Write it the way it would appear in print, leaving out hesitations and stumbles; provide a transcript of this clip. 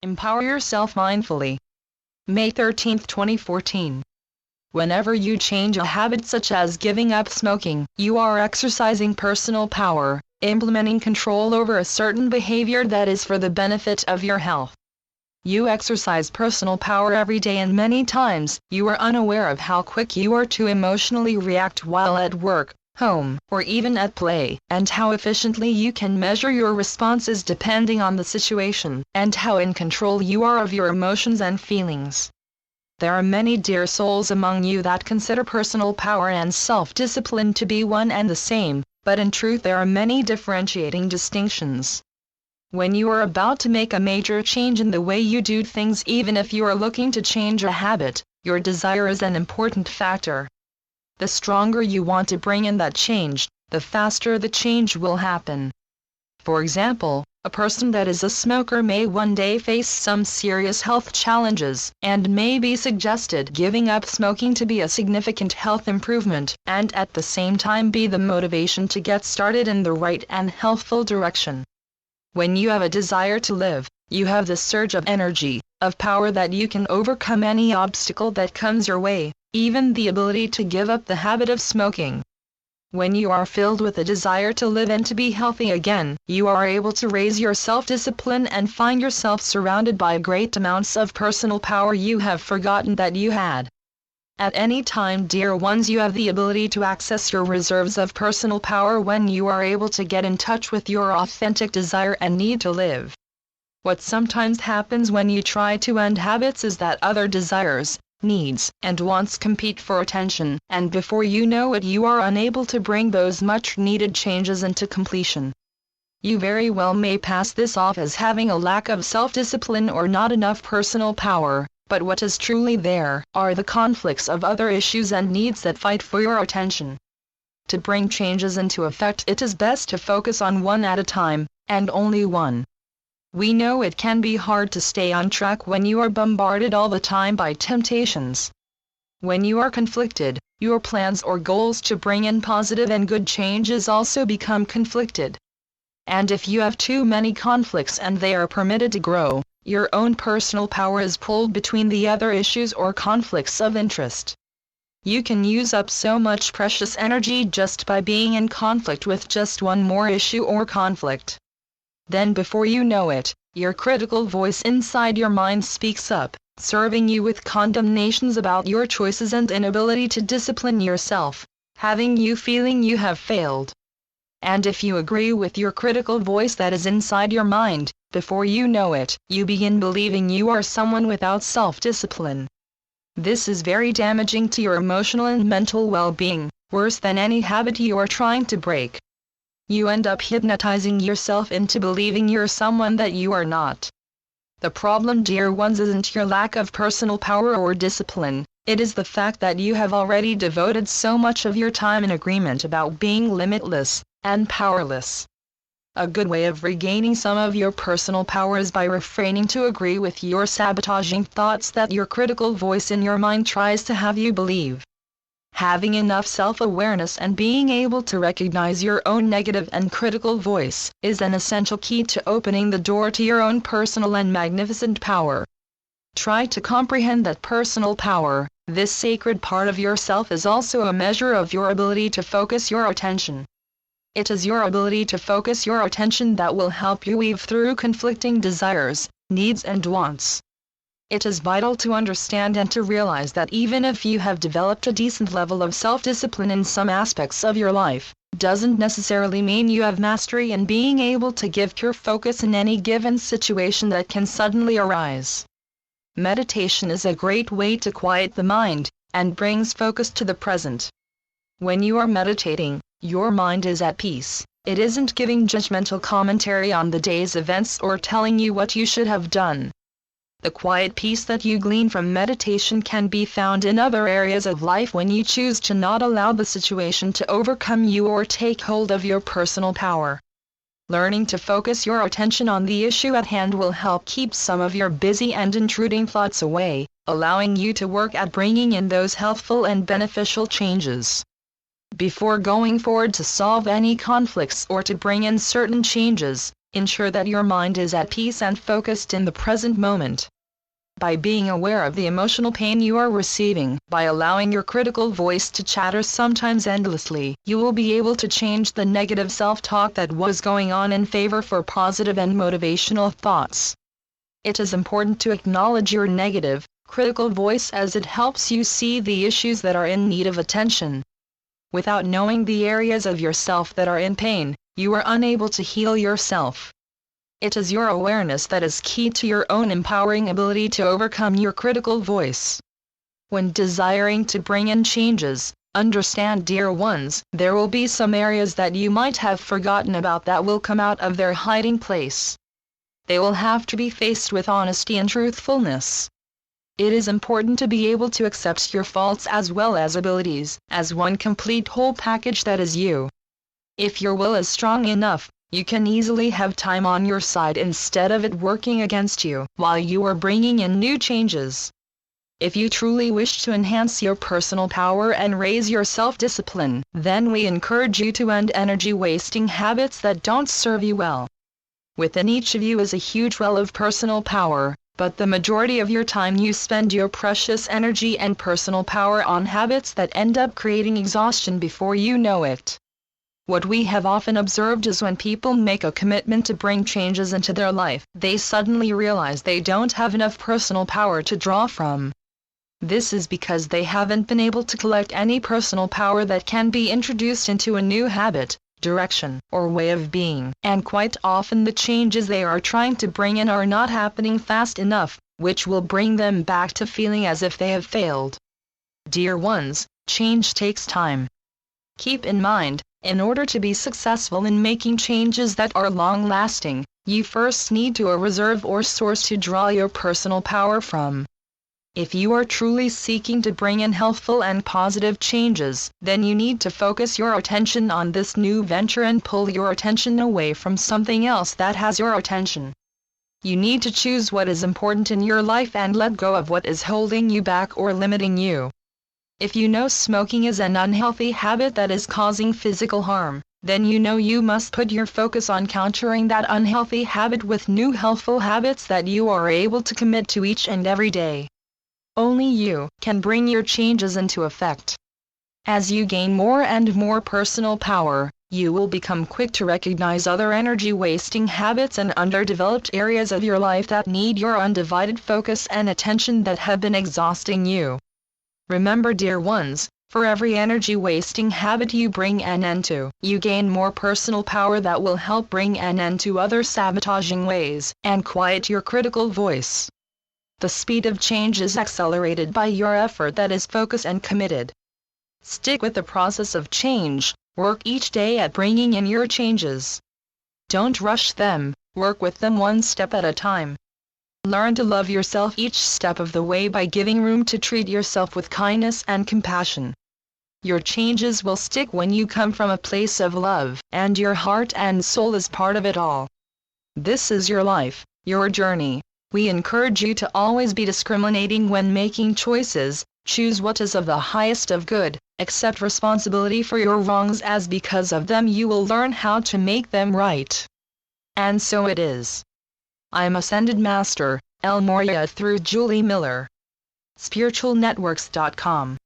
Empower yourself mindfully. May 13, 2014. Whenever you change a habit such as giving up smoking, you are exercising personal power, implementing control over a certain behavior that is for the benefit of your health. You exercise personal power every day, and many times you are unaware of how quick you are to emotionally react while at work, home, or even at play, and how efficiently you can measure your responses depending on the situation, and how in control you are of your emotions and feelings. There are many dear souls among you that consider personal power and self-discipline to be one and the same, but in truth there are many differentiating distinctions. When you are about to make a major change in the way you do things, even if you are looking to change a habit, your desire is an important factor. The stronger you want to bring in that change, the faster the change will happen. For example, a person that is a smoker may one day face some serious health challenges, and may be suggested giving up smoking to be a significant health improvement, and at the same time be the motivation to get started in the right and healthful direction. When you have a desire to live, you have this surge of energy, of power that you can overcome any obstacle that comes your way, even the ability to give up the habit of smoking. When you are filled with a desire to live and to be healthy again, you are able to raise your self-discipline and find yourself surrounded by great amounts of personal power you have forgotten that you had. At any time, dear ones, you have the ability to access your reserves of personal power when you are able to get in touch with your authentic desire and need to live. What sometimes happens when you try to end habits is that other desires, needs, and wants compete for attention, and before you know it you are unable to bring those much-needed changes into completion. You very well may pass this off as having a lack of self-discipline or not enough personal power, but what is truly there are the conflicts of other issues and needs that fight for your attention. To bring changes into effect, it is best to focus on one at a time, and only one. We know it can be hard to stay on track when you are bombarded all the time by temptations. When you are conflicted, your plans or goals to bring in positive and good changes also become conflicted. And if you have too many conflicts and they are permitted to grow, your own personal power is pulled between the other issues or conflicts of interest. You can use up so much precious energy just by being in conflict with just one more issue or conflict. Then before you know it, your critical voice inside your mind speaks up, serving you with condemnations about your choices and inability to discipline yourself, having you feeling you have failed. And if you agree with your critical voice that is inside your mind, before you know it, you begin believing you are someone without self-discipline. This is very damaging to your emotional and mental well-being, worse than any habit you are trying to break. You end up hypnotizing yourself into believing you're someone that you are not. The problem, dear ones, isn't your lack of personal power or discipline, it is the fact that you have already devoted so much of your time in agreement about being limitless and powerless. A good way of regaining some of your personal power is by refraining to agree with your sabotaging thoughts that your critical voice in your mind tries to have you believe. Having enough self-awareness and being able to recognize your own negative and critical voice is an essential key to opening the door to your own personal and magnificent power. Try to comprehend that personal power, this sacred part of yourself, is also a measure of your ability to focus your attention. It is your ability to focus your attention that will help you weave through conflicting desires, needs and wants. It is vital to understand and to realize that even if you have developed a decent level of self-discipline in some aspects of your life, doesn't necessarily mean you have mastery in being able to give pure focus in any given situation that can suddenly arise. Meditation is a great way to quiet the mind, and brings focus to the present. When you are meditating, your mind is at peace. It isn't giving judgmental commentary on the day's events or telling you what you should have done. The quiet peace that you glean from meditation can be found in other areas of life when you choose to not allow the situation to overcome you or take hold of your personal power. Learning to focus your attention on the issue at hand will help keep some of your busy and intruding thoughts away, allowing you to work at bringing in those healthful and beneficial changes. Before going forward to solve any conflicts or to bring in certain changes, Ensure that your mind is at peace and focused in the present moment. By being aware of the emotional pain you are receiving, by allowing your critical voice to chatter sometimes endlessly, you will be able to change the negative self-talk that was going on in favor for positive and motivational thoughts. It is important to acknowledge your negative, critical voice as it helps you see the issues that are in need of attention. Without knowing the areas of yourself that are in pain, you are unable to heal yourself. It is your awareness that is key to your own empowering ability to overcome your critical voice. When desiring to bring in changes, understand, dear ones, there will be some areas that you might have forgotten about that will come out of their hiding place. They will have to be faced with honesty and truthfulness. It is important to be able to accept your faults as well as abilities, as one complete whole package that is you. If your will is strong enough, you can easily have time on your side instead of it working against you, while you are bringing in new changes. If you truly wish to enhance your personal power and raise your self-discipline, then we encourage you to end energy-wasting habits that don't serve you well. Within each of you is a huge well of personal power, but the majority of your time you spend your precious energy and personal power on habits that end up creating exhaustion before you know it. What we have often observed is when people make a commitment to bring changes into their life, they suddenly realize they don't have enough personal power to draw from. This is because they haven't been able to collect any personal power that can be introduced into a new habit, direction, or way of being, and quite often the changes they are trying to bring in are not happening fast enough, which will bring them back to feeling as if they have failed. Dear ones, change takes time. Keep in mind, in order to be successful in making changes that are long-lasting, you first need to a reserve or source to draw your personal power from. If you are truly seeking to bring in healthful and positive changes, then you need to focus your attention on this new venture and pull your attention away from something else that has your attention. You need to choose what is important in your life and let go of what is holding you back or limiting you. If you know smoking is an unhealthy habit that is causing physical harm, then you know you must put your focus on countering that unhealthy habit with new healthful habits that you are able to commit to each and every day. Only you can bring your changes into effect. As you gain more and more personal power, you will become quick to recognize other energy-wasting habits and underdeveloped areas of your life that need your undivided focus and attention that have been exhausting you. Remember, dear ones, for every energy-wasting habit you bring an end to, you gain more personal power that will help bring an end to other sabotaging ways, and quiet your critical voice. The speed of change is accelerated by your effort that is focused and committed. Stick with the process of change, work each day at bringing in your changes. Don't rush them, work with them one step at a time. Learn to love yourself each step of the way by giving room to treat yourself with kindness and compassion. Your changes will stick when you come from a place of love, and your heart and soul is part of it all. This is your life, your journey. We encourage you to always be discriminating when making choices, choose what is of the highest of good, accept responsibility for your wrongs as because of them you will learn how to make them right. And so it is. I am Ascended Master, El Morya through Julie Miller. SpiritualNetworks.com